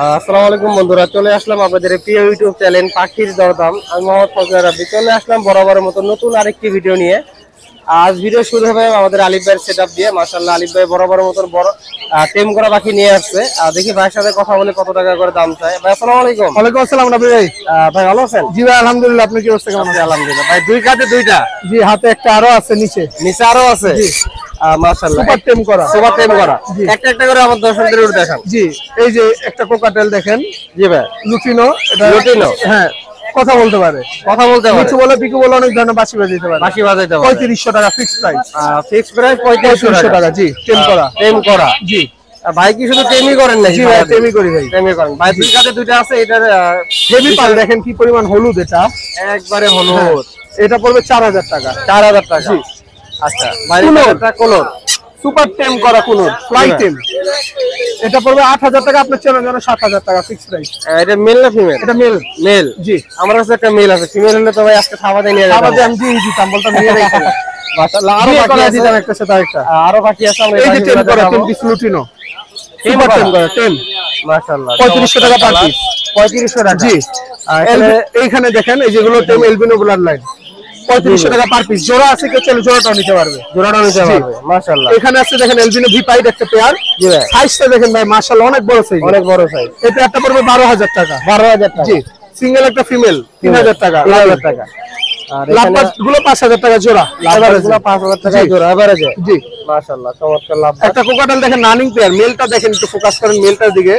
আসসালামু আলাইকুম বন্ধুরা, চলে আসলাম আপনাদের প্রিয় ইউটিউব চ্যানেল পাখির দরদাম। আমি মোহাম্মদ ফজল রাব্বি চলে আসলাম বরাবরের মতো নতুন আরেকটি ভিডিও নিয়ে। আজ ভিডিও শুরু হবে আমাদের আলিফ ভাইয়ের সেটআপ দিয়ে। মাশাআল্লাহ, আলিফ ভাই বরাবরের মতো বড় টেম করা পাখি নিয়ে আসছে। দেখি ভাইয়ের সাথে কথা বলে কত টাকা করে দাম চায়। ভাই আসসালামু আলাইকুম। ওয়ালাইকুম আসসালাম রাব্বি ভাই। ভাই ভালো আছেন? জি ভাই আলহামদুলিল্লাহ, আপনি কি অবস্থা কেমন আছেন? আলহামদুলিল্লাহ। ভাই দুই কাতে দুইটা? জি, হাতে একটা আরো আছে, নিচে আরো আছে। জি মাশাআল্লাহ, সুপার টেম করা। সুপার টেম করা। একটা একটা করে আমার দর্শকদের উঠে দেখান। জি, এই যে একটা কোকাটেল দেখেন। জি ভাই, লুটিনো। এটা লুটিনো, হ্যাঁ, কথা বলতে পারে। কিছু বলে পিকু বলে, অনেক ধরনের বাঁশি বাজাইতে পারে। 3500 টাকা ফিক্সড প্রাইস। ফিক্সড প্রাইস 3500 টাকা। জি, টেম করা। টেম করা। জি ভাই কি শুধু টেমই করেন নাকি? জি ভাই, টেমই করি ভাই। টেমই করেন ভাই। দুই কাতে দুইটা আছে। এটার হেভি পাল দেখেন কি পরিমাণ হলুদ, এটা একবারে হলুদ। এটা পড়বে 4000 টাকা। 4000 টাকা। জি আচ্ছা ভাই, এটা কোলর সুপার টেম করা কোলর ফ্লাই টেম। এটা পড়বে 8000 টাকা। আপনার চ্যানেল জন্য 7000 টাকা ফিক্সড প্রাইস। এটা মেল না ফিমেল? এটা মেল। মেল। জি, আমার কাছে একটা মেল আছে। ফিমেল হলে তো ভাই আজকে খাওয়াতে নিয়ে যাবো। খাওয়াতে আমি দিয়ে দিতাম, বলতাম নিয়ে রেখে। মাশাআল্লাহ, আরো বাকি আছে। দিতাম একটা সাথে একটা। আরো বাকি আছে। আমরা এই যে টেম করা টেম পিস লুটিনো সুপার টেম করা টেম। মাশাআল্লাহ, 3500 টাকা পার পিস। 3500 টাকা। জি, এইখানে দেখেন এই যেগুলো টেম এলবিনো ব্লাড লাইন, 3500 টাকা পার পিস। জোড়া আছে, কেউ চাইলে জোড়াটাও নিতে পারবে। জোড়াটাও নিতে পারবে। মাশাআল্লাহ, এখানে আছে দেখেন এলবিনো ভিপাইড একটা পেয়ার। জি ভাই, সাইজটা দেখেন ভাই, মাশাআল্লাহ অনেক বড় সাইজ, অনেক বড় সাইজ। এই পেয়ারটা পড়বে 12000 টাকা। 12000 টাকা। জি, সিঙ্গেল একটা ফিমেল 3000 টাকা। 3000 টাকা। আর এখানে লাভবার্ড গুলো 5000 টাকা জোড়া। লাভবার্ডগুলো 5000 টাকা জোড়া এভারেজে। জি, মাশাআল্লাহ, চমৎকার লাভবার্ড। একটা কোকাটেল দেখেন রানিং পেয়ার। মেলটা দেখেন, একটু ফোকাস করেন মেলটার দিকে।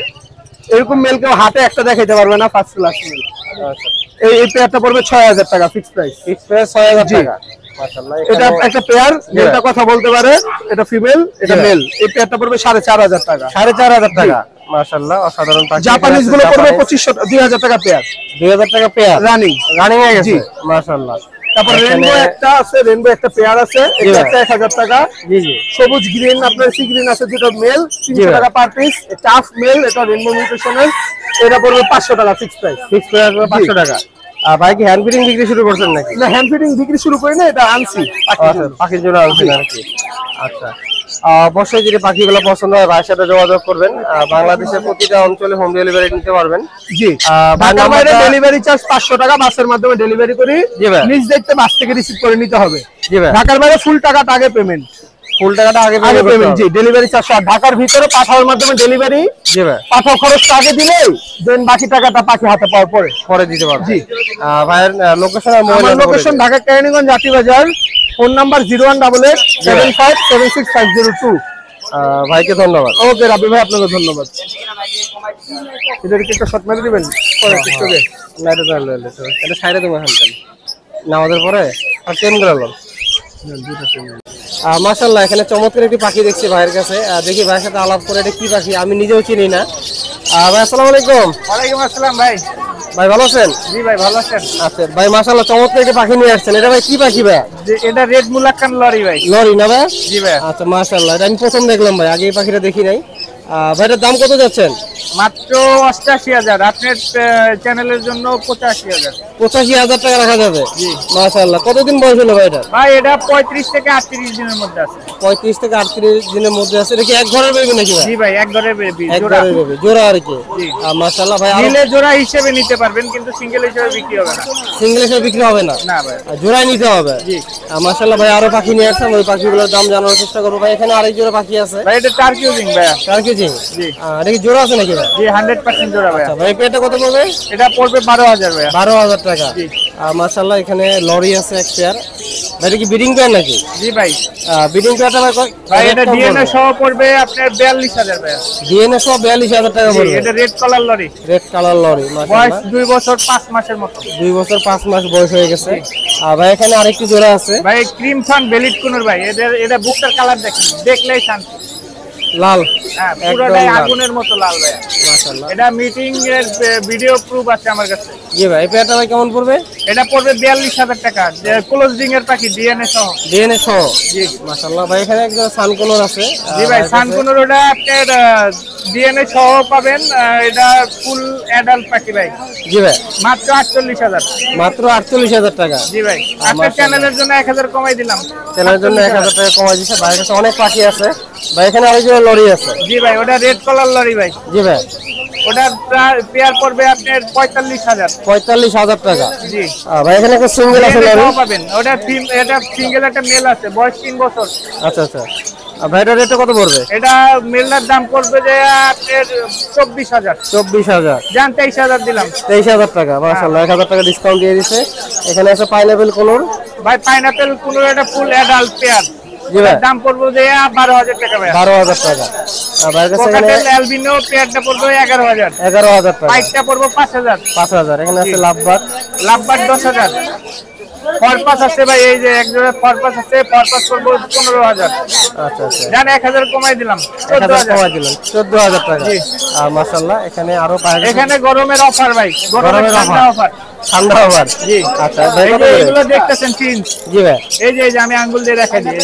এরকম মেল কেউ হাতে একটা দেখাইতে পারবে না, ফার্স্ট ক্লাস মেল। আচ্ছা, এই পেয়ারটা পড়বে 6000 টাকা ফিক্সড প্রাইস। ফিক্স প্রাইস 6000 টাকা। মাশাআল্লাহ, এটা একটা পেয়ার, মেলটা কথা বলতে পারে। এটা ফিমেল, এটা মেল। এই পেয়ারটা পড়বে 4500 টাকা। 4500 টাকা। মাশাআল্লাহ, অসাধারণ পাখি। জাপানিজ গুলো পড়বে 2000 টাকা পেয়ার। 2000 টাকা পেয়ার। রানিং হয়ে গেছে। মাশাআল্লাহ। তারপর রেনবো একটা আছে, রেনবো একটা পেয়ার আছে। এটা 1000 টাকা। জি জি। সবুজ গ্রিন, আপনার সি গ্রিন আছে, দুটো মেল, 300 টাকা পার পিস। টাফ মেল, এটা রেনবো মিউটেশনের। এটা পড়বে 500 টাকা ফিক্সড প্রাইস। ফিক্স প্রাইস 500 টাকা। ভাই কি হ্যান্ড ফিডিং বিক্রি শুরু করছেন নাকি? না, হ্যান্ড ফিডিং বিক্রি শুরু করি না, এটা আনছি পাখির জন্য আনছেন আর কি। আচ্ছা, অবশ্যই যদি পাখিগুলো পছন্দ হয় ভাইয়ের সাথে যোগাযোগ করবেন। বাংলাদেশের প্রতিটা অঞ্চলে হোম ডেলিভারি নিতে পারবেন। জি, ঢাকার বাইরে ডেলিভারি চার্জ 500 টাকা। বাসের মাধ্যমে ডেলিভারি করি। নিজ দেখতে বাস থেকে রিসিভ করে নিতে হবে। জি ভাই, ঢাকার বাইরে ফুল টাকাটা আগে পেমেন্ট। ফুল টাকাটা আগে পেমেন্ট। জি, ডেলিভারি চার্জ। আর ঢাকার ভিতরে পাঠানোর মাধ্যমে ডেলিভারি। জি ভাই, পাঠাও খরচটা আগে দিলেই দেন বাকি টাকাটা পাখি হাতে পাওয়ার পরে দিতে পারবেন। জি, ভাইয়ের লোকেশন আর আমার location Dhaka Keraniganj Jatibazar. Phone number 018876565002। ভাইকে ধন্যবাদ। ওকে রাব্বি ভাই, আপনাকে ধন্যবাদ। এদেরকে একটা শট মেরে দিবেন পরে টিকটকে। না, এটা সাইডে তুমি হালকা নামাজের পরে আর টেম গেলাম। মাশাআল্লাহ, এখানে চমৎকার একটি পাখি দেখছি ভাইয়ের কাছে। দেখি ভাইয়ের সাথে আলাপ করে এটা কি পাখি, আমি নিজেও চিনি না। ভাই আসসালামু আলাইকুম। ওয়ালাইকুম আসসালাম ভাই। ভাই ভালো আছেন? জি ভাই, ভালো আছেন? আচ্ছা ভাই, মাশাআল্লাহ চমৎকার একটি পাখি নিয়ে আসছেন। এটা ভাই কি পাখি ভাই? এটা রেড মুলাক্কান লরি ভাই। লরি না ভাই? জি ভাই। আচ্ছা মাশাআল্লাহ, এটা আমি প্রথম দেখলাম ভাই, আগে এই পাখিটা দেখি নাই। ভাইটার দাম কত যাচ্ছেন? মাত্র 88000। আপনার চ্যানেলের জন্য 85000। 85000 টাকা রাখা যাবে? জি মাশাআল্লাহ। কতদিন বয়স হলো ভাই এটা? ভাই এটা 35 থেকে 38 দিনের মধ্যে আছে। 35 থেকে 38 দিনের মধ্যে আছে। এটা কি এক ঘরের বেবি নাকি ভাই? জি ভাই, এক ঘরের বেবি। এক ঘরের বেবি, জোড়া আর কি। জি মাশাআল্লাহ ভাই, নিলে জোড়া হিসেবে নিতে পারবেন, কিন্তু সিঙ্গেল হিসেবে বিক্রি হবে না। সিঙ্গেল হিসেবে বিক্রি হবে না? না ভাই, জোড়াই নিতে হবে। জি মাশাআল্লাহ ভাই, আরো পাখি নিয়ে আসছেন, ওই পাখিগুলোর দাম জানার চেষ্টা করবো ভাই। এখানে আরেক জোড়া পাখি আছে ভাই। এটা টার্কিউজিং ভাই। টার্কিউজিং? জি। এটা কি জোড়া আছে নাকি ভাই? জি, 100% জোড়া ভাই। আচ্ছা ভাই, পেটা কত পড়বে? এটা পড়বে 12000 ভাই। 12000 টাকা। জি। মাশাআল্লাহ, এখানে লরি আছে এক পেয়ার। ভাই এটা কি ব্রিডিং পেয়ার নাকি? জি ভাই। ব্রিডিং পেয়ারটা ভাই এটা ডিএনএ সহ পড়বে আপনার 42000 ভাই। ডিএনএ সহ 42000 টাকা পড়বে। এটা red colour lorry. Red colour lorry. বয়স মাশাআল্লাহ 2 বছর 5 মাসের মতো। 2 বছর 5 মাস বয়স হয়ে গেছে। ভাই এখানে আরেকটি জোড়া আছে ভাই, ক্রিম ফান বেলিট কোনর ভাই। এটা বুকটার কালার দেখেন, দেখলেই শান্তি। লাল, হ্যাঁ, পুরোটাই আগুনের মতো লাল ভাই। মাশাআল্লাহ। এটা মিটিং এর ভিডিও প্রুফ আছে আমার কাছে। জি ভাই, এই পেয়ারটা ভাই কেমন পড়বে? এটা পড়বে 42,000 টাকা, ক্লোজিং এর পাখি ডিএনএ সহ। ডিএনএ সহ, জি মাশাআল্লাহ ভাই। এখানে একদম সানকোনর আছে, জি ভাই সানকোনর ওটা আপনার ডিএনএ সহ পাবেন। এটা ফুল অ্যাডাল্ট পাখি ভাই। জি ভাই মাত্র 48,000। মাত্র 48,000 টাকা। জি ভাই আপনার চ্যানেলের জন্য 1000 কমাই দিলাম। চ্যানেলের জন্য 1000 টাকা কমাই দিয়েছে ভাইয়ের কাছে। অনেক পাখি আছে ভাই, এখানে আরেক জোড়া লরি আছে। জি ভাই ওটা রেড কালার লরি ভাই। জি ভাই ওটা পেয়ার পড়বে আপনার 45,000। 45,000 টাকা। জি ভাই এখানে একটা সিঙ্গেল আছে লরি পাবেন। ওটা এটা সিঙ্গেল একটা মেল আছে, বয়স 3 বছর। আচ্ছা আচ্ছা। ভাই এটার রেটটা কত পড়বে? এটা মেলটার দাম পড়বে যে আপনার 24,000। 24,000। জান 23,000 দিলাম। 23,000 টাকা মাশাআল্লাহ। 1000 টাকা ডিসকাউন্ট দিয়ে দিছে। এখানে আছে পাইনাপল কোনর ভাই পাইনাপেল কোন এটা ফুল অ্যাডাল্ট পেয়ার। জি ভাই দাম পড়বে যে 12,000 টাকা ভাই। 12,000 টাকা। ভাইয়ের কাছে এখানে কোকাটেল অ্যালবিনো পেয়ারটা পড়বে 11,000। 11,000 টাকা। পাইটটা পড়বে 5,000। 5,000। এখানে আছে লাভবাট। লাভবাট 10,000। ফরপাস আছে ভাই, এই যে এক জোড়া ফরপাস আছে, ফরপাস পড়বে 15,000। আচ্ছা আচ্ছা। জান 1000 কমাই দিলাম, 1000 কমাই 14,000। দিলেন 14,000 টাকা। মাশাআল্লাহ। এখানে আরো পাখি। এখানে গরমের অফার ভাই, গরমের অফার। ঠান্ডা ওভার। জি আচ্ছা ভাই এই কত যে করে? এগুলো দেখতেছেন টিনস। জি ভাই এই যে আমি আঙ্গুল দিয়ে দেখাই দিই।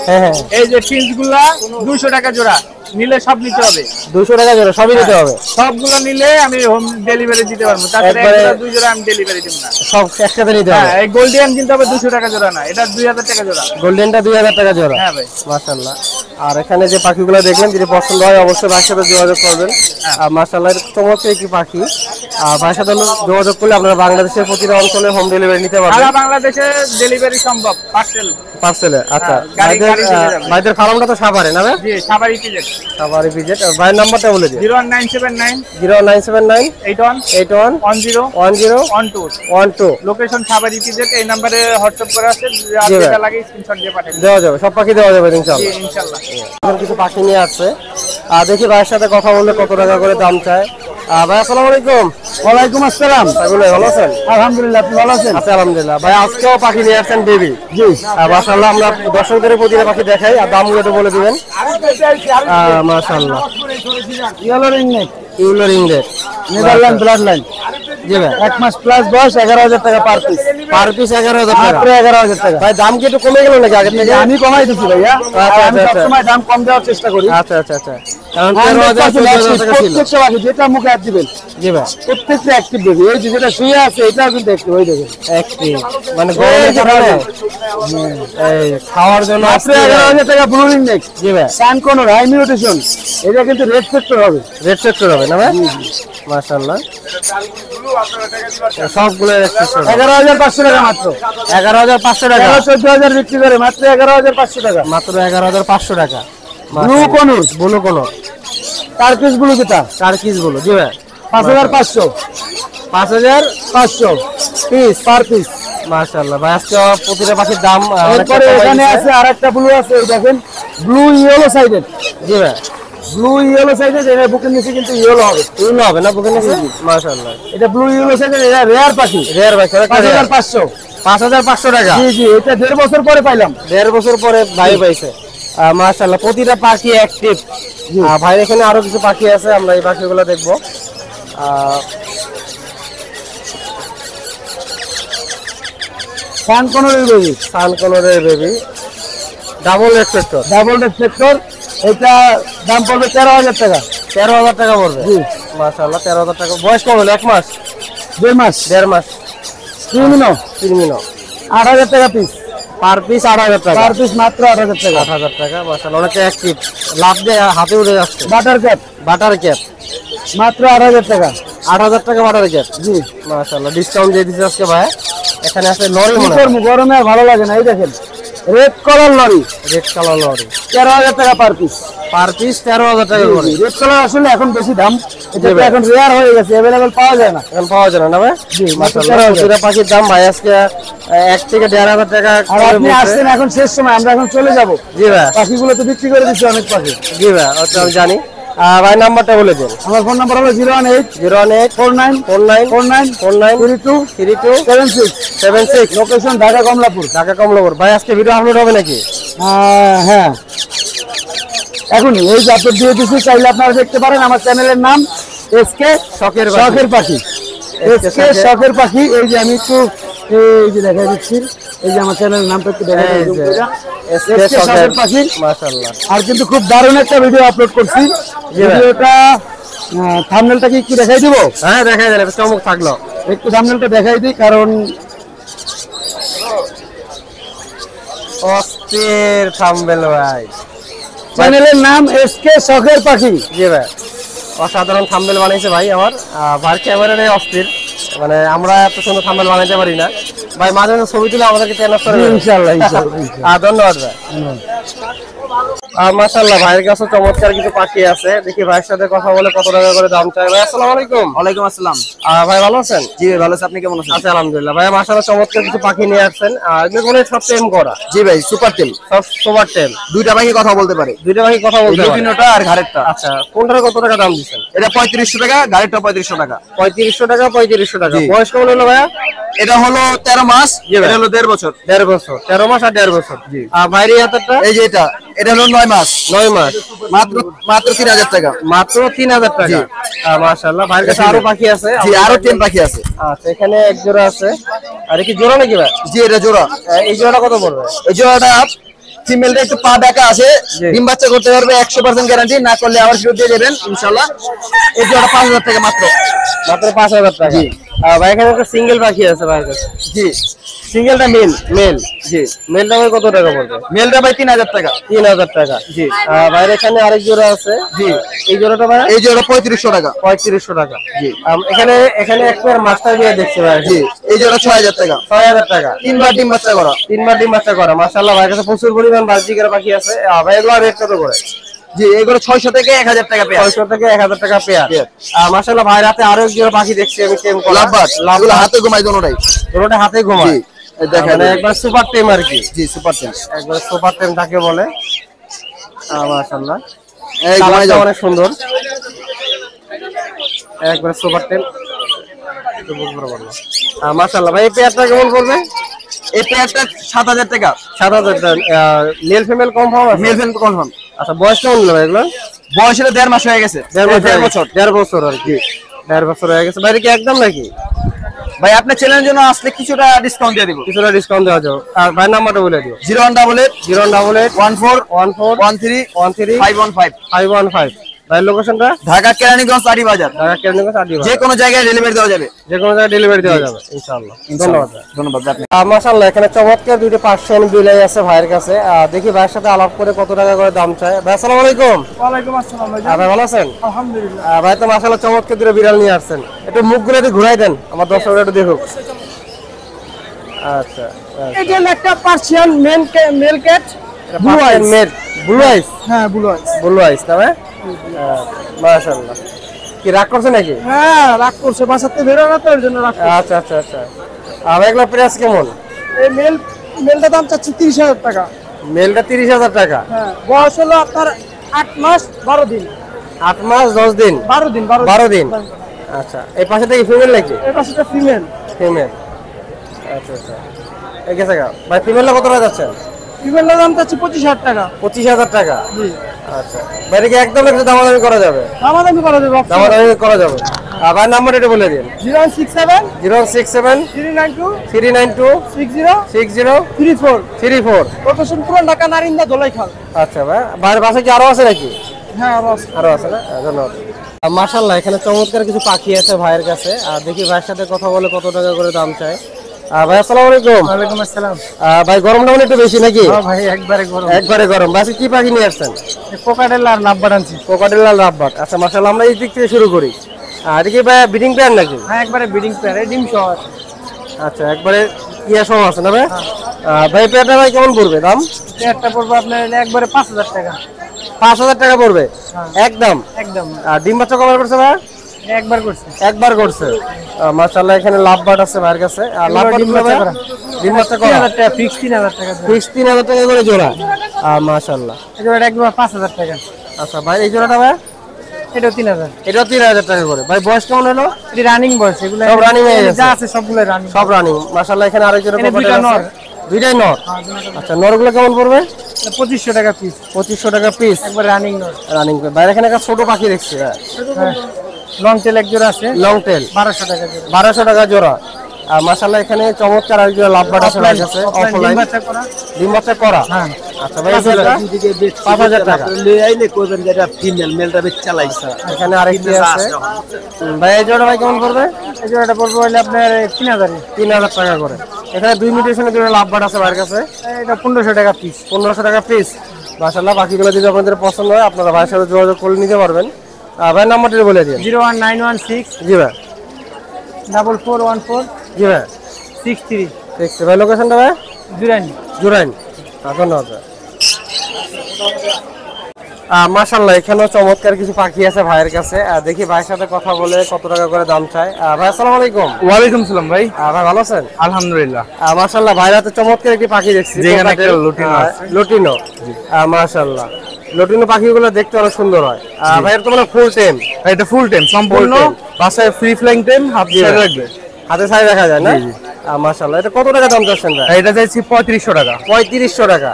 হ্যাঁ হ্যাঁ এই যে টিনস গুলা 200 টাকা জোড়া, নিলে সব নিতে হবে। 200 টাকা জোড়া সবই নিতে হবে। সবগুলো নিলে আমি হোম ডেলিভারি দিতে পারবো। তারপরে একবারে এক জোড়া 2 জোড়া আমি ডেলিভারি দিব না। সব একসাথে নিতে হ্যাঁ হবে। এই গোল্ডিয়ান কিন্তু আবার 200 টাকা জোড়া না, এটা 2000 টাকা জোড়া। গোল্ডেনটা 2000 টাকা জোড়া। হ্যাঁ ভাই মাশাআল্লাহ। আর এখানে যে পাখিগুলো দেখলেন, যদি পছন্দ হয় অবশ্যই ভাইয়ের সাথে যোগাযোগ করবেন। আর মাশাআল্লাহ চমৎকার একটি পাখি। ভাইয়ের সাথে যোগাযোগ করলে আপনারা বাংলাদেশের প্রতিটা অঞ্চলে হোম ডেলিভারি নিতে পারবেন। সারা বাংলাদেশে ডেলিভারি সম্ভব, পার্সেলে। আচ্ছা গাড়ি চলে যাবে। ভাইদের ফার্মটা তো সাভারে না ভাই? জি সাভারি পিজেট। সাভারে পিজেট। ভাইয়ের নাম্বারটা বলে দিন। 01979 0979 81 81 10 10 12। 12 লোকেশন সাভারি পিজেট। এই নম্বরে হোয়াটসঅ্যাপ করা আছে, জি ভাই। যেটা লাগে স্ক্রিনশট দিয়ে পাঠিয়ে দিন। দেওয়া যাবে, সব পাখি দেওয়া যাবে জি ইনশাআল্লাহ। ইনশাআল্লাহ। এখন কিছু পাখি নিয়ে আসছে, দেখি ভাইয়ের সাথে কথা বললে কত টাকা করে দাম চায়। ভাই আসসালামু আলাইকুম। ওয়ালাইকুম আসসালাম। ভাই ভালো আছেন? আলহামদুলিল্লাহ, আপনি ভালো আছেন? আচ্ছা আলহামদুলিল্লাহ। ভাই আজকেও পাখি নিয়ে আসছেন বেবি। জি মাশাআল্লাহ। আমরা দর্শকদের প্রতিটা পাখি দেখাই আর দামগুলো একটু বলে দিবেন। মাশাআল্লাহ। Yellow ring neck, yellow ring red, Netherland blood line. জি ভাই 1 মাস প্লাস বয়স, 11,000 টাকা পার পিস। পার পিস 11,000 টাকা। মাত্র 11,000 টাকা। ভাই দাম কি একটু কমে গেল নাকি আগে থেকে? আমি কমাই দিচ্ছি ভাইয়া। আচ্ছা, আমি আচ্ছা। সবসময় দাম কম দেওয়ার চেষ্টা করি। আচ্ছা আচ্ছা আচ্ছা। কারণ 13,000 14,000 টাকা ছিল। প্রত্যেকটা পাখি যেটা মুখে হাত দিবেন জি ভাই প্রত্যেকটা অ্যাক্টিভ বেবি। এই যে যেটা শুয়ে আছে এটাও কিন্তু অ্যাক্টিভ, ওই দেখেন। একটি মানে গরমের কারণে এই খাওয়ার জন্য মাত্র 11,000 টাকা ব্লু রিং নেক। জি ভাই সানকোনর হাই মিউটেশন, এটা কিন্তু রেড ফ্যাক্টর হবে। রেড সেক্টর হবে না ভাই? মাশাআল্লাহ। সবগুলো রেড সেক্টর। 11,500 টাকা মাত্র। 11,500 টাকা। 14,000 বিক্রি করে মাত্র 11,500 টাকা। মাত্র 11,500 টাকা। ব্লু কোনুর, ব্লু কোনো তার পিস ব্লু যেটা 4 পিস গুলো। জি ভাই 5,500 5,500 পিস পার পিস। মাশাআল্লাহ। ভাই আজকে প্রতিটা পাখির দাম এরপরে এখানে আছে আরেকটা ব্লু আছে, এই দেখেন ব্লু ইয়েলো সাইডেড। জি ভাই ব্লু ইয়েলো সাইডেড, এটা বুকের নিচে কিন্তু ইয়েলো হবে। ইউনো হবে না বুকের নিচে? মাশাআল্লাহ। এটা ব্লু ইয়েলো সাইডেড, এটা রেয়ার পাখি। রেয়ার ভাই 5,500। 5,500 টাকা। জি জি, এটা 1.5 বছর পরে পাইলাম। 1.5 বছর পরে ভাই পাইছে। মাশাআল্লাহ। প্রতিটা পাখি অ্যাক্টিভ। ভাই এখানে আরো কিছু পাখি আছে, আমরা এই পাখিগুলো দেখবো। সানকোনরের baby, সানকোনরের baby double রেসপেক্টর। Double reflector. এটা দাম পড়বে 13,000 টাকা। 13,000 টাকা পড়বে। জি মাশাআল্লাহ 13,000 টাকা। বয়স কম হলো? 1 মাস 1.5 মাস। 1.5 মাস। ক্রিমিনো 3 মিনো 8,000 টাকা পিস। পার পিস 8,000 টাকা। পার পিস মাত্র 8,000 টাকা। 8,000 টাকা। মাশাআল্লাহ অনেক অ্যাক্টিভ। লাভ দিয়ে হাতে উঠে যাচ্ছে। বাটার ক্যাপ বাটার ক্যাপ মাত্র 8,000 টাকা। 8,000 টাকা বাটার ক্যাপ। জি মাশাআল্লাহ ডিসকাউন্ট দিয়ে দিচ্ছে আজকে ভাই। এখানে আছে লরি কি মনে হয়। করবো, গরমে আর ভালো লাগে না। এই দেখেন red colour lorry, red colour lorry 13,000 টাকা পার পিস। পার পিস 13,000 টাকা করে। রেড কালার আসলে এখন বেশি দাম, এটা তো এখন রেয়ার হয়ে গেছে, अवेलेबल পাওয়া যায় না। এখন পাওয়া যায় না ভাই? জি মাশাআল্লাহ। প্রতিটা পাখির দাম ভাই আজকে 1 থেকে 1,500 টাকা আর করে আপনি বলছে। আসছেন এখন শেষ সময়, আমরা এখন চলে যাব। জি ভাই পাখিগুলো তো বিক্রি করে দিচ্ছি অনেক পাখি। জি ভাই ওটা আমি জানি। ভাই নাম্বারটা বলে দিন। আমার ফোন নাম্বার হলো 018 018 49 49 49 49 32 32 76। 76 লোকেশন ঢাকা কমলাপুর। ঢাকা কমলাপুর। ভাই আজকে ভিডিও আপলোড হবে নাকি? হ্যাঁ এখনই এই যে আপলোড দিয়ে দিচ্ছি, চাইলে আপনারা দেখতে পারেন। আমার চ্যানেলের নাম এসকে শখের শখের পাখি। এসকে শখের পাখি। এই যে আমি একটু এই যে দেখাই দিচ্ছি, এই যে আমার চ্যানেলের নামটা একটু দেখাই এই দিচ্ছি। যে এসকে এসকে শখের শখের পাখি। মাশাআল্লাহ। আর কিন্তু খুব দারুণ একটা ভিডিও আপলোড করছি। জি ভাই। ভিডিওটা থাম্বনেলটা কি একটু দেখাই দিব? হ্যাঁ দেখাই দেন, চমক থাকলো। একটু থাম্বনেলটা দেখাই দিই, কারণ অস্থির থাম্বনেল ভাই। চ্যানেলের নাম এসকে শখের পাখি। জি ভাই, অসাধারণ থাম্বনেল বানিয়েছে ভাই আমার। ভাই ক্যামেরাটাই অস্থির, মানে আমরা এত সুন্দর থাম্বনেল বানাইতে পারি না ভাই। মাঝে মাঝে ছবি তুলে আমাদেরকে চ্যানেল করে দেবেন। ইনশাআল্লাহ ইনশাআল্লাহ। ধন্যবাদ ভাই। মাশাআল্লাহ, ভাইয়ের কাছে চমৎকার কিছু পাখি আছে। দেখি ভাইয়ের সাথে কথা বলে কত টাকা করে দাম চাই। ভাই আসসালামু আলাইকুম। ওয়ালাইকুম আসসালাম। ভাই ভালো আছেন? জি ভাই ভালো আছি, আপনি কেমন আছেন? আচ্ছা আলহামদুলিল্লাহ। ভাই মাশাআল্লাহ চমৎকার কিছু পাখি নিয়ে আসছেন। এগুলো সব টেম করা? জি ভাই, সুপার টেল। সব সুপার টেম। দুইটা পাখি কথা বলতে পারে, দুইটা পাখি কথা বলতে পারে? লুটিনোটা আর ঘাড়েরটা। আচ্ছা, কোনটার কত টাকা দাম দিচ্ছেন? এটা 3500 টাকা, ঘাড়েরটা 3500 টাকা। 3500 টাকা 3500 টাকা। জি। বয়স কেমন হলো ভাইয়া? এটা হলো 13 মাস, জি ভাই। এটা হলো 1.5 বছর। 1.5 বছর। 13 মাস আর 1.5 বছর। জি। আর বাইরে হাতেরটা? এই যে এটা হলো 9 মাস, 9 মাস। মাত্র 3000 টাকা। মাত্র 3000 টাকা। জি। মাশাআল্লাহ, ভাইয়ের কাছে আরো পাখি আছে। জি, আরো 10 পাখি আছে। আচ্ছা, এখানে এক জোড়া আছে। আর কি জোড়া নাকি ভাই? জি, এটা জোড়া। এই জোড়াটা কত পড়বে? এই জোড়াটা ফিমেলটা একটু পা ডাকা আছে, জি। ডিম বাচ্চা করতে পারবে 100% গ্যারান্টি, না করলে আবার ফেরত দিয়ে দেবেন ইনশাআল্লাহ। এই জোড়াটা 5000 টাকা মাত্র। মাত্র 5000 টাকা। জি। ভাই এখানে একটা সিঙ্গেল পাখি আছে ভাইয়ের কাছে। জি সিঙ্গেলটা মেল। জি, মেলটা ভাই কত টাকা পড়বে? মেলটা ভাই 3000 টাকা। 3000 টাকা। জি। ভাইয়ের এখানে আরেক জোড়া আছে। জি, এই জোড়াটা ভাই এই জোড়া 3500 টাকা। 3500 টাকা। জি। এখানে এক পেয়ার মাস্টার দিয়ে দেখছি ভাই। জি, এই জোড়া 6000 টাকা। 6000 টাকা। 3 বার ডিম বাচ্চা করা। 3বার ডিম বাচ্চা করা। মাশাআল্লাহ, ভাইয়ের কাছে প্রচুর পরিমাণ বাজিকার পাখি আছে। ভাই এগুলো রেট কত করে? জি, এগুলো 600 থেকে 1000 টাকা পেয়ার। 600 থেকে 1000 টাকা পেয়ার। মাশাআল্লাহ, ভাইয়ের হাতে আরো এক জোড়া পাখি দেখছি আমি, টেম করা। লাভবাট, এগুলো হাতে ঘুমাই দোনোটাই। দুটোটা হাতে ঘুমায়। জি, এই দেখা মানে একবার সুপার টেম আর কি। জি, সুপার টেন। একবার সুপার টেম তাকে বলে। মাশাআল্লাহ, এই ঘুমাই কালারটা যাও। অনেক সুন্দর। একবার সুপার টেম। মাশাআল্লাহ, ভাই এই পেয়ারটা কেমন পড়বে? এই পেয়ারটা 7000 টাকা। 7000 টাকা। মেল ফিমেল কনফার্ম আছে? Male female confirm. আচ্ছা, বয়স কেমন হলো ভাই এগুলো? বয়স হলো 1.5 মাস হয়ে গেছে। 1.5 বছর। 1.5 বছর আর কি। 1.5 বছর হয়ে গেছে। বাইরে কি একদম নাকি? ভাই আপনার চ্যানেলের জন্য আসলে কিছুটা ডিসকাউন্ট দিয়ে দিব। কিছুটা ডিসকাউন্ট দেওয়া যাবে। আর ভাই নাম্বারটা বলে দিও। 0188 088 14 14 13 13 515। 515। ভাই লোকেশনটা? ঢাকা কেরানীগঞ্জ আড়ি বাজার। ঢাকা কেরানীগঞ্জ আদি যে কোনো জায়গায় ডেলিভারি দেওয়া যাবে। যে কোনো জায়গায় ডেলিভারি দেওয়া যাবে ইনশাআল্লাহ। ধন্যবাদ ভাই। ধন্যবাদ আপনি। মাশাআল্লাহ, এখানে চমৎকার দুইটা পার্সিয়ান বিলাই আছে ভাইয়ের কাছে। দেখি ভাইয়ের সাথে আলাপ করে কত টাকা করে দাম চায়। ভাই আসসালামু আলাইকুম। ওয়ালাইকুম আসসালাম ভাই। ভাই ভালো আছেন? আলহামদুলিল্লাহ। ভাই তো মাশাআল্লাহ চমৎকার দুটো বিড়াল নিয়ে আসছেন। একটু মুখগুলো একটু ঘুরাই দেন, আমার দর্শকরা একটু দেখুক। আচ্ছা, এটা হলো একটা পার্সিয়ান মেল ক্যাট, ব্লু আইস। ব্লু আইস। হ্যাঁ, ব্লু আইস। ব্লু আইস না ভাই? মাশাআল্লাহ, কি রাগ করছে নাকি? হ্যাঁ, রাগ করছে, বাসাতে বেরো না তো, এর জন্য রাগ করছে। আচ্ছা আচ্ছা আচ্ছা। এগুলো প্রাইস কেমন? এই মেলটা দাম চাচ্ছি 30000 টাকা। মেলটা 30000 টাকা। হ্যাঁ, বয়স হলো আপনার 8 মাস 12 দিন। 8 মাস 10 দিন। 12 দিন। 12 দিন। আচ্ছা, এই পাশে থেকে ফিমেল নাকি? এই পাশেটা ফিমেল। ফিমেল। আচ্ছা আচ্ছা, এই গেছে গা। ভাই ফিমেলটা কত টাকা যাচ্ছে? ফিমেলের দাম চাচ্ছি 25000 টাকা। 25000 টাকা। জি। আচ্ছা, বাইরে কি একদম একটু দামাদামি করা যাবে? দামাদামি করা যাবে। দামাদামি করা যাবে। ভাই নাম্বার এটা বলে দিন। 067 067 392 392 60 60 34। 34। লোকেশন পুরান ঢাকা, নারিন্দা, দোলাইখাল। আচ্ছা ভাই, বাইরের পাশে কি আরো আছে নাকি? হ্যাঁ, আরো আছে। আরো আছে না? ধন্যবাদ। মাশাআল্লাহ, এখানে চমৎকার কিছু পাখি আছে ভাইয়ের কাছে। আর দেখি ভাইয়ের সাথে কথা বলে কত টাকা করে দাম চায়। ভাই আসসালামু আলাইকুম। ওয়ালাইকুম আসসালাম। ভাই গরমটা মানে একটু বেশি নাকি? ভাই একবারে গরম। একবারে গরম। বাসে কি পাখি নিয়ে আসছেন? কোকাটেল আর লাভবাট আনছি। কোকাটেল আর লাভবাট। আচ্ছা মাশাআল্লাহ, আমরা এই দিক থেকে শুরু করি। আর কি ভাই ব্রিডিং পেয়ার নাকি? হ্যাঁ, একবারে ব্রিডিং পেয়ার, এই ডিম সহ। আচ্ছা, একবারে ইয়া সহ আছে না ভাই? ভাই পেয়ারটা ভাই কেমন পড়বে দাম? পেয়ারটা পড়বে আপনার একবারে 5000 টাকা। 5000 টাকা পড়বে একদম। একদম। আর ডিম বাচ্চা কবার করছে ভাই? একবার করছে। একবার করছে। মাশাআল্লাহ, এখানে লাভবাট আছে ভাইয়ের কাছে। আর লাভবাট ডিম বাচ্চা করা। ডিম বাচ্চা করা। 3000 টাকা ফিক্স, 3000 টাকা। ফিক্স 3000 টাকা করে জোড়া। মাশাআল্লাহ, একেবারে একবার 5000 টাকা। আচ্ছা ভাই এই জোড়াটা ভাই? এটাও 3000। এটাও 3000 টাকা করে। ভাই বয়স কেমন হলো? এটি রানিং বয়স, এগুলো সব running হয়ে গেছে। যা আছে সবগুলো রানিং। সব রানিং। মাশাআল্লাহ, এখানে আরেক জোড়া এখানে দুইটা কোকাটেল নর। আছে। দুইটাই নর। আচ্ছা, নরগুলো কেমন পড়বে? 2500 টাকা পিস। 2500 টাকা পিস। একবার রানিং নর। রানিং। বাইরে এখানে একটা ছোট পাখি দেখছি। লং টেল এক জোড়া আছে, লং টেল। 1200 টাকা জোড়া। 1200 টাকা জোড়া। মাশাআল্লাহ এখানে চমৎকার আরেকজন লাভবাট আছে ভাইয়ের কাছে অফলাইন ডিম বাচ্চা করা। হ্যাঁ আচ্ছা ভাই এটা 5000 টাকা আইলে কইবেন যে এটা ফিমেল মেলটা বেচ চালাইছে। এখানে আরেকটি আছে ভাই এই জোড়া ভাই কেমন পড়বে? এই জোড়াটা পড়বে হলে আপনার 3000 টাকা করে। এখানে 2 মিউটেশনের জন্য লাভবাট আছে ভাইয়ের কাছে, এটা 1500 টাকা পিস। 1500 টাকা পিস। মাশাআল্লাহ বাকিগুলো যদি আপনাদের পছন্দ হয় আপনারা ভাইয়ের সাথে যোগাযোগ করে নিতে পারবেন। ভাই নাম্বারটি বলে দিন। 01916 জি ভাই 4414 জি ভাই 63 দেখছি ভাই লোকেশনটা ভাই জুরানি। জুরাইন। ধন্যবাদ ভাই। মাশাআল্লাহ এখানেও চমৎকার কিছু পাখি আছে ভাইয়ের কাছে, দেখি ভাইয়ের সাথে কথা বলে কত টাকা করে দাম চায়। ভাই আসসালামু আলাইকুম। ওয়ালাইকুম সালাম ভাই। ভাই ভালো আছেন? আলহামদুলিল্লাহ। মাশাআল্লাহ ভাইয়ের হাতে চমৎকার একটি পাখি দেখছি, যেখানে একটা লুটিনো আছে। লুটিনো। মাশাআল্লাহ লুটিনো পাখিগুলো দেখতে অনেক সুন্দর হয়। ভাইয়ের তো মানে ফুল টেম। এটা ফুল টাইম সম্পূর্ণ Full time। বাসায় free flying time half G side ভাই। রাখবে। হাতে ছাই রাখা যায় না? জি, জি। মাশাআল্লাহ এটা কত টাকা দাম চাচ্ছেন ভাই? এটা চাইছি 3500 টাকা। 3500 টাকা।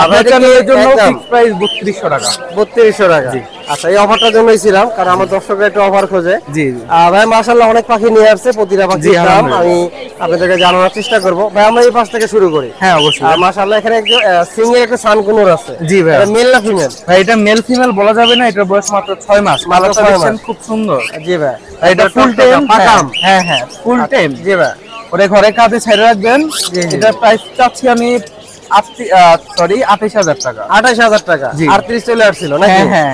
আপনার চ্যানেলের জন্য একদম ফিক্স প্রাইস 3200 টাকা। 3200 টাকা। আচ্ছা এই অফারটার জন্যই ছিলাম কারণ আমার দর্শকরা একটু অফার খোঁজে। জি জি। ভাই মাশাআল্লাহ অনেক পাখি নিয়ে আসছে, প্রতিটা পাখির জি, দাম আলহামদুলিল্লাহ। আমি আপনাদেরকে জানানোর চেষ্টা করব। ভাই আমরা এই পাশ থেকে শুরু করি। হ্যাঁ অবশ্যই। মাশাআল্লাহ এখানে একজন সিঙ্গেল একটা সানকুনুর আছে। জি ভাই। এটা মেল না ফিমেল? ভাই এটা মেল ফিমেল বলা যাবে না, এটার বয়স মাত্র 6 মাস। মাত্র মাত্র 6 দেখছেন মাস। খুব সুন্দর। জি ভাই। এটা ফুল টাইম পাকাম। হ্যাঁ হ্যাঁ ফুল টাইম। জি ভাই। ওরে ঘরে কাঁধে ছেড়ে রাখবেন। জি, জি। এটার প্রাইস চাচ্ছি আমি 28000 টাকা। 28000 টাকা। জি। 38 চলে আসছিল নাকি? হ্যাঁ হ্যাঁ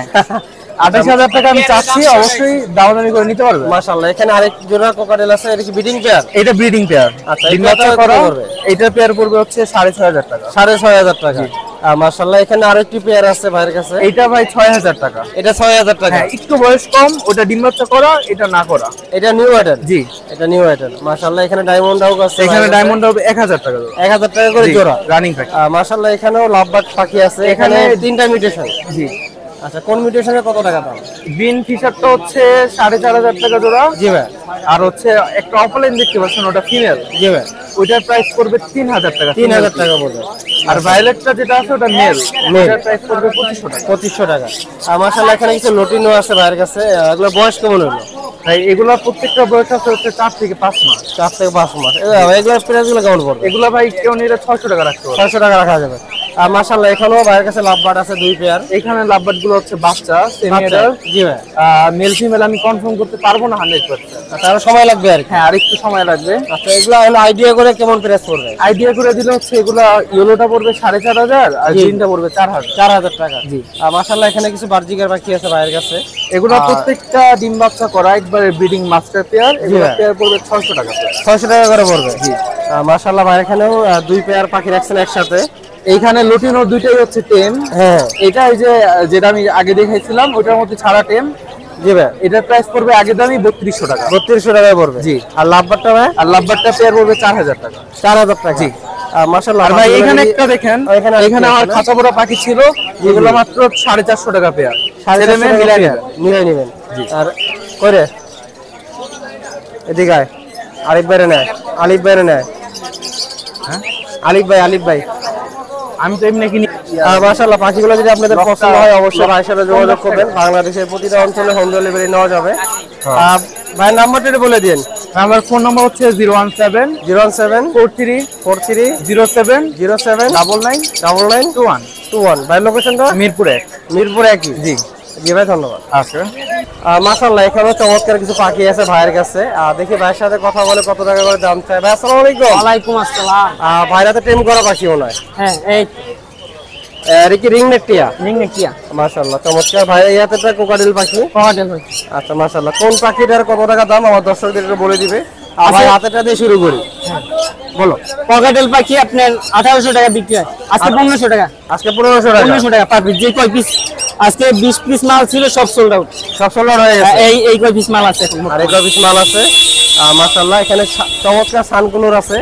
28000 টাকা আমি চাচ্ছি, অবশ্যই দামাদামি করে নিতে পারবে। মাশাআল্লাহ এখানে আরেক জোড়া কোকাটেল আছে, এটা কি ব্রিডিং পেয়ার? এটা ব্রিডিং পেয়ার। আচ্ছা, ডিম এটা বাচ্চা কত করা। পড়বে? এইটার পেয়ার পড়বে হচ্ছে 6500 টাকা। 6500 টাকা। মাশাআল্লাহ এখানে আরেকটি পেয়ার আছে ভাইয়ের কাছে, এইটা ভাই 6000 টাকা। এটা 6000 টাকা। হ্যাঁ একটু বয়স কম, ওটা ডিম বাচ্চা করা, এটা না করা। এটা নিউ আইটেল। জি। এটা নিউ আইটেল। মাশাআল্লাহ এখানে ডায়মন্ড ডাউক আছে, এখানে ডায়মন্ড হবে 1000 টাকা। 1000 টাকা করে জোড়া। রানিং পাখি। মাশাআল্লাহ এখানেও লাভবাট পাখি আছে, এখানে 3টা মিউটেশন। জি। আচ্ছা কোন মিউটেশনের কত টাকা দাম? বিন ফিশারটা হচ্ছে 4500 টাকা জোড়া। জি ভাই। আর হচ্ছে একটা অফলাইন দেখতে পাচ্ছেন, ওটা ফিমেল। জি ভাই। ওইটার প্রাইস পড়বে 3000 টাকা। 3000 টাকা পড়বে। আর ভায়োলেটটা যেটা আছে ওটা মেল। ওটার প্রাইস পড়বে 2500 টাকা। 2500 টাকা। মাশাআল্লাহ এখানে কিছু লটিনো আছে ভাইয়ের কাছে, এগুলো বয়স কেমন হলো? ভাই এগুলা প্রত্যেকটা বয়স আছে হচ্ছে 4 থেকে 5 মাস। 4 থেকে 5 মাস। এগুলোর প্রাইসগুলো কেমন পড়বে? এগুলা ভাই কেউ নিলে 600 টাকা রাখতে পারবে। 600 টাকা রাখা যাবে। মাশাআল্লাহ এখানেও ভাইয়ের কাছে লাভবাট আছে 2 পেয়ার। এখানে লাভবার্ড গুলো হচ্ছে বাচ্চা সেমি আচ্ছা, অ্যাডাল্ট। জি ভাই। মেল ফিমেল আমি কনফার্ম করতে পারবো না 100%। তার সময় লাগবে আর কি। হ্যাঁ আর একটু সময় লাগবে। আচ্ছা এগুলো হলো আইডিয়া করে কেমন প্রাইস পড়বে? আইডিয়া করে দিলে হচ্ছে এগুলা ইয়েলোটা পড়বে 4500 আর জি। গ্রিনটা পড়বে 4000। 4000 টাকা। জি। মাশাআল্লাহ এখানে কিছু বার্জিকার পাখি আছে ভাইয়ের কাছে। এগুলা প্রত্যেকটা ডিম বাচ্চা করা একবারে ব্রিডিং মাস্টার পেয়ার। এগুলা ভাই। পেয়ার পড়বে 600 টাকা। 600 টাকা করে পড়বে। জি। মাশাআল্লাহ ভাই এখানেও 2 পেয়ার পাখি রাখছেন একসাথে। এইখানে লুটিনো দুইটাই হচ্ছে টেম। হ্যাঁ। এটা এই যে যেটা আমি আগে দেখাইছিলাম ওটার মধ্যে ছাড়া টেম। জি ভাই। এটার প্রাইস পড়বে আগে দামই 3200 টাকা। 3200 টাকায় পড়বে। জি। আর লাভবাটটা ভাই আর লাভবারটা পেয়ার পড়বে 4000 টাকা। 4000 টাকা। জি। মাশাআল্লাহ আর ভাই এখানে একটা দেখেন, এখানে আরেকটা এখানে আমার আছে না? খাঁচা পোড়া পাখি ছিল, এগুলো মাত্র 450 টাকা পেয়ার। 450 মিলাই টাকা মিলাই নেবেন। আর করে এদিকে আয়। আলিফ ভাইরে নেয়, আলিফ ভাইরে নেয়। হ্যাঁ আলিফ ভাই আমি তো এমনি কিনি। মাশাআল্লাহ পাখিগুলো যদি আপনাদের পছন্দ হয় অবশ্যই ভাইয়ের সাথে যোগাযোগ করবেন। বাংলাদেশের প্রতিটা অঞ্চলে হোম ডেলিভারি নেওয়া যাবে। ভাইয়ের নাম্বারটা বলে দিন। আমার ফোন নাম্বার হচ্ছে 017 017 43 43 07 07 99 99 21 21। ভাইয়ের লোকেশনটা মিরপুরে। মিরপুর একই। জি। জি ভাই ধন্যবাদ। আচ্ছা মাশাআল্লাহ এখানেও চমৎকার কিছু পাখি আছে ভাইয়ের কাছে। দেখি ভাইয়ের সাথে কথা বলে কত টাকা করে দাম চাই। ভাই আসসালামু আলাইকুম। ওয়ালাইকুম আসসালাম। ভাইরা তো টেম করা পাখি মনে হয়। হ্যাঁ এই এটা কি রিং নেক টিয়া? রিং নেকিয়া মাশাআল্লাহ চমৎকার ভাই। ইয়াতে একটা কোকাটেল পাখি। কোকাটেল। আচ্ছা মাশাআল্লাহ কোন পাখিটার কত টাকা দাম আমার দর্শকদের একটু বলে দিবে। ভাই হাতেটা দিয়ে শুরু করি। বলো। কোকাটেল পাখি আপনার 1800 টাকা বিক্রি হয়, আজকে 1500 টাকা। আজকে 1500 টাকা। 1500 টাকা পার পিস। যে কয় পিস আজকে 20 পিস মাল ছিল সব সোল্ড আউট। সব সোল্ড হয়ে গেছে। এই কয় পিস মাল আছে এখন। আর এই কয় পিস মাল আছে। মাশাআল্লাহ এখানে চমৎকার সানকুনুর আছে।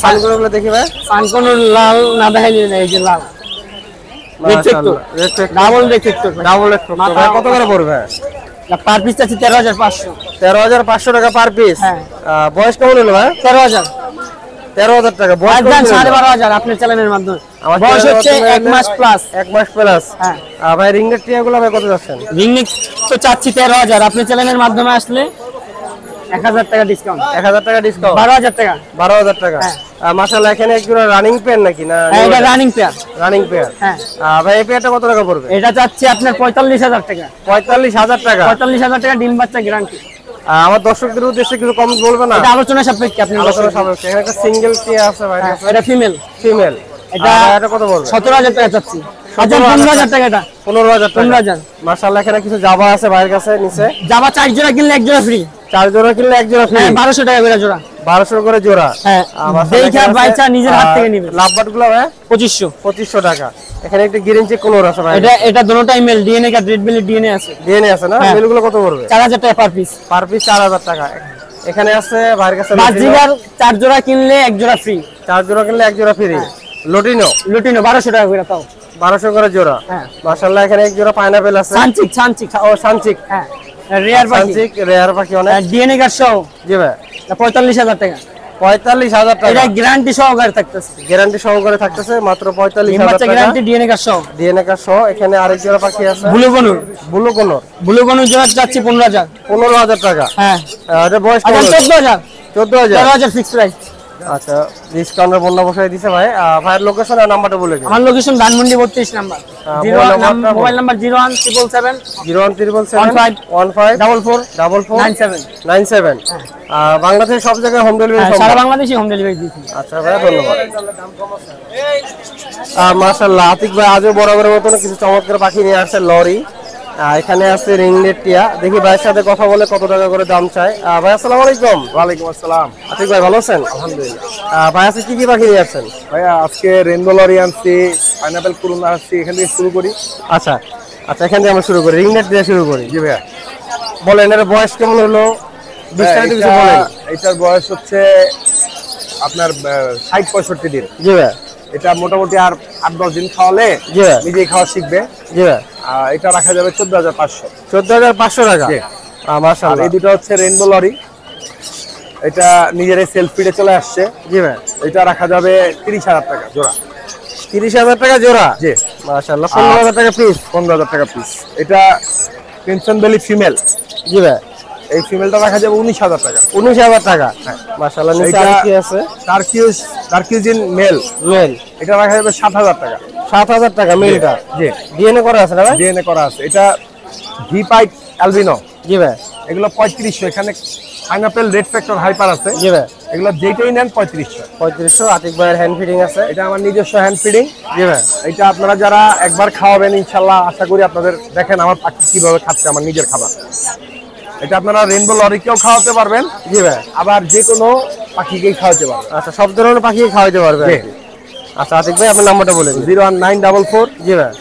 সানকুনুরগুলো দেখি ভাই। সানকোনোর লাল না দেখাইলে না, এই যে লাল মাশাআল্লাহ ডাবল রেক্টেক্টর। ডাবল রেক্টেক্টর কত করে পড়বে? পার পিস আছে 13500। 13500 টাকা পার পিস। হ্যাঁ। বয়স কেমন হলো ভাই? 13000। 13000 টাকা বয়স। একদম 12500 আপনার চ্যানেলের মাধ্যমে। আমার বয়স হচ্ছে 1 মাস প্লাস। 1 মাস প্লাস। হ্যাঁ। ভাই রিংনেট টিয়াগুলো ভাই কত যাচ্ছেন? রিংনেক তো চাচ্ছি 13000, আপনি চ্যানেলের মাধ্যমে আসলে 1000 টাকা ডিসকাউন্ট। 1000 টাকা ডিসকাউন্ট, 12000 টাকা। 12000 টাকা। মাশাআল্লাহ, এখানে একজোড়া রানিং পেয়ার নাকি না? হ্যাঁ, এটা রানিং পেয়ার। Running pair. হ্যাঁ ভাই, এই পেয়ারটা কত টাকা পড়বে? এটা চাচ্ছি আপনার 45000 টাকা। 45000 টাকা। 45000 টাকা ডিম বাচ্চা গ্যারান্টি। আমার দর্শকদের উদ্দেশ্যে কিছু কম বলবে না? এটা আলোচনা সাপেক্ষে, আপনি আলোচনা সাপেক্ষে। এখানে একটা সিঙ্গেল টিয়া আছে ভাই। এটা ফিমেল। ফিমেল। এটা কত পড়বে? 17000 টাকা চাচ্ছি। 15000 টাকা এটা। 15000 টাকা। 15000। মাশাআল্লাহ, এখানে কিছু জাবা আছে ভাইয়ের কাছে নিচে। জাবা 4 জোড়া কিনলে 1 জোড়া ফ্রি। 4 জোড়া কিনলে 1 জোড়া ফ্রি। হ্যাঁ, 1200 টাকা করে জোড়া। 1200 করে জোড়া। হ্যাঁ, দেখে বাইচা নিজের হাত থেকে নেবেন। লাভবাটগুলো ভাই 2500 টাকা। এখানে একটা গ্রিন চেক কোন আছে ভাই? এটা দুটোটাই male, DNA card, red belly DNA আছে। ডিএনএ আছে না? মেলগুলো কত পড়বে? 4000 টাকা পার পিস। পার পিস 4000 টাকা। এখানে আছে ভাইয়ের কাছে বাজিগার 4 জোড়া কিনলে 1 জোড়া ফ্রি। 4 জোড়া কিনলে 1 জোড়া ফ্রি। লটিনো 1200 টাকা করে তাও। 1200 করে জোড়া। হ্যাঁ। মাশাআল্লাহ, এখানে এক জোড়া পাইনাপল আছে। সানচিক। ও সানচিক। হ্যাঁ, রেয়ার পাখি। সানচিক রেয়ার পাখি অনেক। ডিএনএ কার্ড সহ। জি ভাই। 45000 টাকা। 45000 টাকা। এটা গ্যারান্টি সহকারে থাকতেছে। গ্যারান্টি সহকারে থাকতেছে মাত্র 45000 টাকা। গ্যারান্টি ডিএনএ কার্ড সহ। ডিএনএ কার্ড সহ। এখানে আরেক জোড়া পাখি আছে ব্লু কনুর। ব্লু কনুর জোড়া যাচ্ছে 15000। 15000 টাকা। হ্যাঁ। এটা বয়স আচ্ছা, 14000। 14000 ফিক্স প্রাইস। আচ্ছা, ডিসকাউন্টের বন্যা বসাই দিছে ভাই। ভাইয়ের লোকেশন আর নাম্বারটা বলে দিন। আমার location Dhanmondi 32 number. Mobile number 01777 01777 15 44 97। বাংলাদেশের সব জায়গায় হোম ডেলিভারি সম্ভব? সারা বাংলাদেশে হোম ডেলিভারি দিচ্ছি। আচ্ছা ভাই, ধন্যবাদ। মাশাআল্লাহ, আতিক ভাই আজও বরাবরের মতন কিছু চমৎকার পাখি নিয়ে আসছে। লরি এখানে আছে রিংনেট টিয়া। দেখি ভাইয়ের সাথে কথা বলে কত টাকা করে দাম চাই। ভাই আসসালামু আলাইকুম। ওয়ালাইকুম আসসালাম। আতিক ভাই ভালো আছেন? আলহামদুলিল্লাহ। ভাই আজকে কি কি পাখি নিয়ে আসছেন? ভাইয়া আজকে রেইনবো লরি আনছি, পাইনাপল কুরুনা আনছি। এখান থেকে শুরু করি। আচ্ছা, এখান থেকে আমরা শুরু করি, রিংনেট দিয়ে শুরু করি। জি ভাইয়া। বলেন, এর বয়স কেমন হলো? বিস্তারিত কিছু বলেন। এটার বয়স হচ্ছে আপনার 60-65 দিন। জি ভাই। এটা মোটামুটি আর 8-10 দিন খাওয়ালে জি ভাই। নিজেই খাওয়া শিখবে। জি ভাই। এটা রাখা যাবে 14500। 14500 টাকা। জি। আর মাশাআল্লাহ, এই দুটো হচ্ছে রেইনবো লরি। এটা নিজেরাই সেলফ ফিডে চলে আসছে। জি ভাই। এটা রাখা যাবে 30000 টাকা জোড়া। 30000 টাকা জোড়া। জি। মাশাআল্লাহ, 15000 টাকা পিস। 15000 টাকা পিস। এটা ক্রিমসন বেলি ফিমেল। জি ভাই। এই ফিমেলটা রাখা যাবে 19000 টাকা। 19000 টাকা। মাশাআল্লাহ, নিচে আর কি আছে? টার্কিউজিন মেল। মেল। এটা রাখা যাবে 7000 টাকা। 7000 টাকা মেলটা। জি। ডিএনএ করা আছে না ভাই? ডিএনএ করা আছে। এটা ভি পাইট অ্যালবিনো। জি ভাই। এগুলো 3500। এখানে পাইনাপল রেড ফ্যাক্টর হাইপার আছে। জি ভাই। এগুলো যেটাই নেন 3500। 3500। আতিক ভাইয়ের হ্যান্ড ফিডিং আছে। এটা আমার নিজস্ব হ্যান্ড ফিডিং। জি ভাই। এটা আপনারা যারা একবার খাওয়াবেন ইনশাআল্লাহ, আশা করি আপনাদের দেখেন আমার পাখি কিভাবে খাচ্ছে, আমার নিজের খাবার। এটা আপনারা রেইনবো লরিকেও খাওয়াতে পারবেন। জি ভাই। আবার যে কোনো পাখিকেই খাওয়াতে পারবেন। আচ্ছা, সব ধরনের পাখি খাওয়াইতে পারবে? জি। আচ্ছা, আতিক ভাই আপনার নাম্বারটা বলে দিন। 01944 জি ভাই।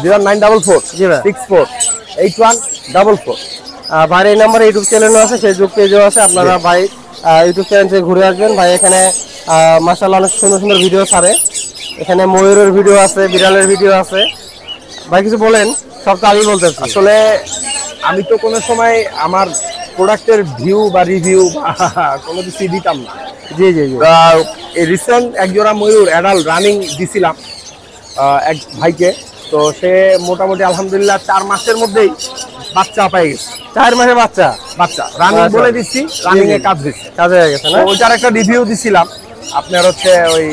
01944 জি ভাই। 648144। ভাইয়ের এই নাম্বারে ইউটিউব চ্যানেলও আছে, ফেসবুক পেজও আছে। আপনারা ভাই ইউটিউব চ্যানেল থেকে ঘুরে আসবেন। ভাই এখানে মাশাআল্লাহ অনেক সুন্দর সুন্দর ভিডিও ছাড়ে। এখানে ময়ূরের ভিডিও আছে, বিড়ালের ভিডিও আছে। ভাই কিছু বলেন, সব তো আমি বলতেছি। আসলে আমি তো কোনো সময় আমার প্রোডাক্টের ভিউ বা রিভিউ কোনো কিছু দিতাম না। জি জি জি। এই রিসেন্ট একজোড়া ময়ূর অ্যাডাল্ট রানিং দিছিলাম এক ভাইকে। তো সে মোটামুটি আলহামদুলিল্লাহ 4 মাসের মধ্যেই বাচ্চা পেয়ে গেছে। 4 মাসের বাচ্চা রানিং আচ্ছা। বলে দিচ্ছি, রানিং এ কাজ দিচ্ছে। কাজে হয়ে গেছে না? তো ওইটার একটা রিভিউ দিছিলাম আপনার হচ্ছে ওই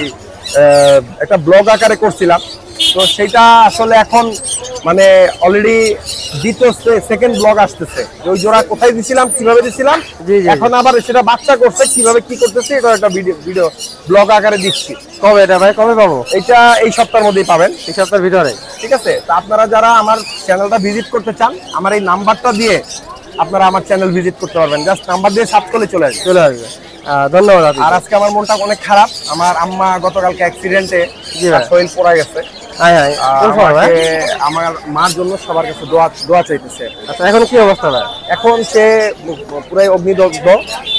একটা ব্লগ আকারে করছিলাম। তো সেটা আসলে এখন মানে অলরেডি দ্বিতীয় সেকেন্ড ব্লগ আসতেছে। ওই জোড়া কোথায় দিছিলাম, কিভাবে দিছিলাম, জি জি। এখন আবার সেটা বাচ্চা করছে, কিভাবে কি করতেছে এটা একটা ভিডিও ব্লগ আকারে দিচ্ছি। কবে এটা ভাই, কবে পাবো? এটা এই সপ্তাহের মধ্যেই পাবেন। এই সপ্তাহের ভিতরে। ঠিক আছে। তো আপনারা যারা আমার চ্যানেলটা ভিজিট করতে চান, আমার এই নাম্বারটা দিয়ে আপনারা আমার চ্যানেল ভিজিট করতে পারবেন। জাস্ট নাম্বার দিয়ে সার্চ করলে চলে আসবে। ধন্যবাদ আতিক। আর আজকে আমার মনটা অনেক খারাপ। আমার আম্মা গতকালকে অ্যাক্সিডেন্টে জি ভাই। শরীর পড়া গেছে। হ্যাঁ হ্যাঁ। কোন সময় ভাই? আমার মার জন্য সবার কাছে দোয়া চাইতেছে। আচ্ছা, এখন কি অবস্থা ভাই? এখন সে পুরাই অগ্নিদগ্ধ,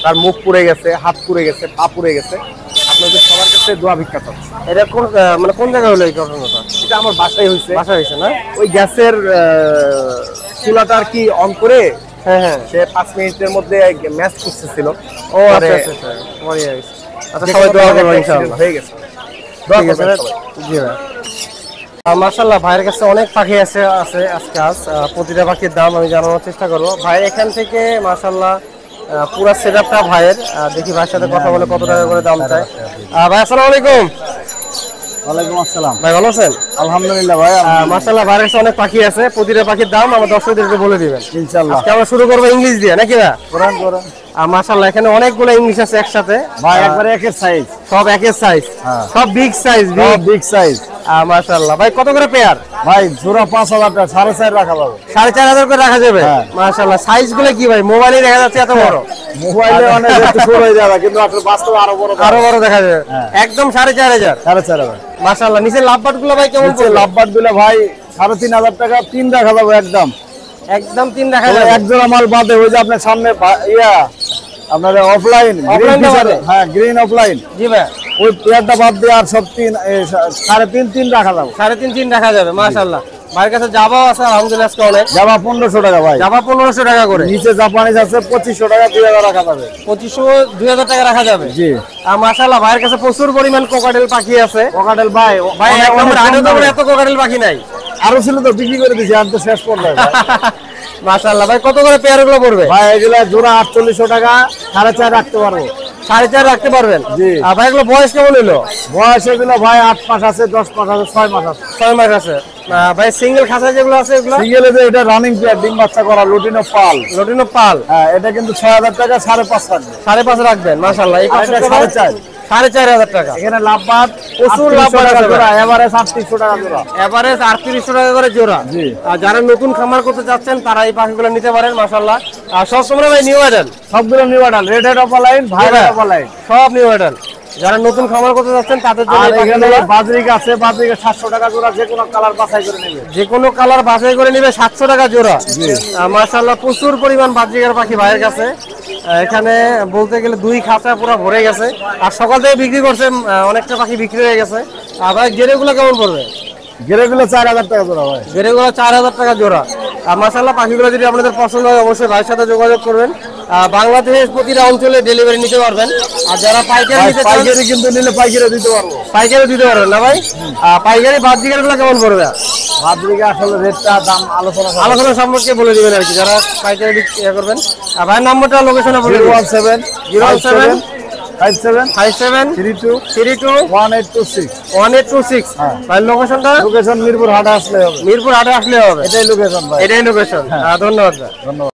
তার মুখ পুড়ে গেছে, হাত পুড়ে গেছে, পা পুড়ে গেছে। আপনাদের সবার কাছে দোয়া ভিক্ষা চাচ্ছি। এটা কোন মানে কোন জায়গায় হলো এই ঘটনাটা? এটা আমার বাসায় হয়েছে। বাসা হয়েছে না? ওই গ্যাসের চুলাটা আর কি অন করে হ্যাঁ হ্যাঁ। সে 5 মিনিটের মধ্যে ম্যাচ করতেছিল। ও আচ্ছা আচ্ছা আচ্ছা। তোমার ইয়ে হয়েছে। আচ্ছা, সবাই দোয়া করবেন ইনশাআল্লাহ। হয়ে গেছে। দোয়া ঠিক আছে করবেন ভাই। সবাই। জি ভাই। মাশাআল্লাহ, ভাইয়ের কাছে অনেক পাখি আছে আজকে। প্রতিটা পাখির দাম আমি জানানোর চেষ্টা করবো। ভাই এখান থেকে মাশাআল্লাহ পুরো সেটআপটা ভাইয়ের। দেখি ভাইয়ের সাথে কথা বলে কত টাকা করে দাম চায়। ভাই আসসালামু আলাইকুম। ওয়ালাইকুম আসসালাম। ভাই ভালো আছেন? আলহামদুলিল্লাহ ভাই। মাশাআল্লাহ ভাইয়ের কাছে অনেক পাখি আছে, প্রতিটা পাখির দাম আমার দর্শকদেরকে বলে দিবেন ইনশাআল্লাহ। আজকে আমরা শুরু করবো ইংলিশ দিয়ে নাকি না? কোরআন কোরআন। মাশাআল্লাহ এখানে অনেকগুলো ইংলিশ আছে একসাথে ভাই একবারে একের সাইজ, সব একের সাইজ, সব বিগ সাইজ। Big size. মাশাআল্লাহ ভাই কত করে পেয়ার? ভাই জোড়া 5000 টাকা, 4.5 রাখা যাবে। 4500 করে রাখা যাবে। মাশাআল্লাহ সাইজ গুলো কি ভাই মোবাইলে দেখা যাচ্ছে এত বড়, মোবাইলে অনেক একটু ছোট হয়ে যাবে কিন্তু আসলে বাস্তবে আরো বড় দেখা যাবে। একদম 4500। 4.5 মাশাআল্লাহ নিচে লাভবাট গুলো ভাই কেমন পড়ছে? লাভবাট গুলো ভাই 3500 টাকা, 3 রাখা যাবে একদম। একদম 3 রাখা যাবে। এক জোড়া মাল বাদে ওই যে আপনার সামনে আপনার অফলাইন হ্যাঁ গ্রিন অফলাইন। জি ভাই ওই পেয়ারটা বাদ দিয়ে আর সব 3.5 রাখা যাবে। 3.5 রাখা যাবে। মাশাআল্লাহ ভাইয়ের কাছে জাবাও আছে আলহামদুলিল্লাহ আজকে অনেক। জাবা 1500 টাকা ভাই। জাবা 1500 টাকা করে। নিচে জাপানিজ আছে 2500 টাকা, 2000 রাখা যাবে। 2500 2000 টাকা রাখা যাবে। জি মাশাআল্লাহ ভাইয়ের কাছে প্রচুর পরিমাণ কোকাটেল পাখি আছে। কোকাটেল ভাই একদম এত কোকাটেল পাখি নাই, আরো ছিল তো বিক্রি করে দিয়েছি, আর তো শেষ পর্যায়ে। মাশাআল্লাহ ভাই কত করে পেয়ার গুলো পড়বে? ভাই এগুলা জোড়া 4800 টাকা, 4.5 রাখতে পারবো। 4.5 রাখতে পারবেন? জি। ভাই এগুলো বয়স কেমন হলো? বয়স এগুলো ভাই 8 মাস আছে, 10 মাস আছে, 6 মাস আছে। 6 মাস আছে। ভাই সিঙ্গেল খাঁচা যেগুলো আছে এগুলো? সিঙ্গেলে যে এটা রানিং পেয়ার, ডিম বাচ্চা করা লুটিনো পাল। লটিনো পাল। হ্যাঁ এটা কিন্তু 6000 টাকা, 5.5 রাখবে। 5.5 রাখবেন। মাশাআল্লাহ এই পাশে 4.5 4500 টাকা। এখানে লাভবাট প্রচুর লাভবাট আছে জোড়া, এভারেজ 3800 টাকা জোড়া। এভারেজ 3800 টাকা করে জোড়া। জি। আর যারা নতুন খামার করতে চাচ্ছেন তারা এই পাখিগুলো নিতে পারেন। মাশাআল্লাহ আর সব সময় ভাই নিউ অ্যাডাল, সবগুলো new adult, red head offline, viral offline, সব নিউ অ্যাডাল। যারা নতুন খামার করতে যাচ্ছেন তাদের জন্য আর এই এখানে পাখিগুলো। বাজরিক আছে, বাজরিক 700 টাকা জোড়া, যে কোনো কালার বাছাই করে নেবে। যে কোনো কালার বাছাই করে নিবে 700 টাকা জোড়া। মাশাআল্লাহ প্রচুর পরিমাণ বাজরিকার পাখি ভাইয়ের কাছে। এখানে বলতে গেলে 2 খাঁচা পুরো ভরে গেছে। আর সকাল থেকে বিক্রি করছে, অনেকটা পাখি বিক্রি হয়ে গেছে। আর ভাই গেরেগুলো কেমন পড়বে? গেরেগুলো 4000 টাকা জোড়া ভাই। গেরেগুলো 4000 টাকা জোড়া। আর মাশাআল্লাহ পাখিগুলো যদি আপনাদের পছন্দ হয় অবশ্যই ভাইয়ের সাথে যোগাযোগ করবেন। বাংলাদেশের প্রতিটা অঞ্চলে ডেলিভারি নিতে পারবেন। আর যারা পাইকারি নিতে চান, পাইকারি কিন্তু নিলে পাইকারি দিতে পারবো। পাইকারি দিতে পারবেন না ভাই? পাইকারি বাজরিকারগুলো কেমন পড়বে? বাজরিকা আসলে রেটটা দাম আলোচনা সম্পর্কে বলে দিবেন আর কি যারা পাইকারি করবেন। আর ভাইয়ের নাম্বারটা লোকেশনে বলে দিবেন। 017 017 57 57 32 32 1826। 1826। ভাইয়ের লোকেশনটা? লোকেশন মিরপুর হাটে আসলে হবে। মিরপুর হাটে আসলে হবে। এটাই লোকেশন ভাই। এটাই লোকেশন। ধন্যবাদ ভাই। ধন্যবাদ।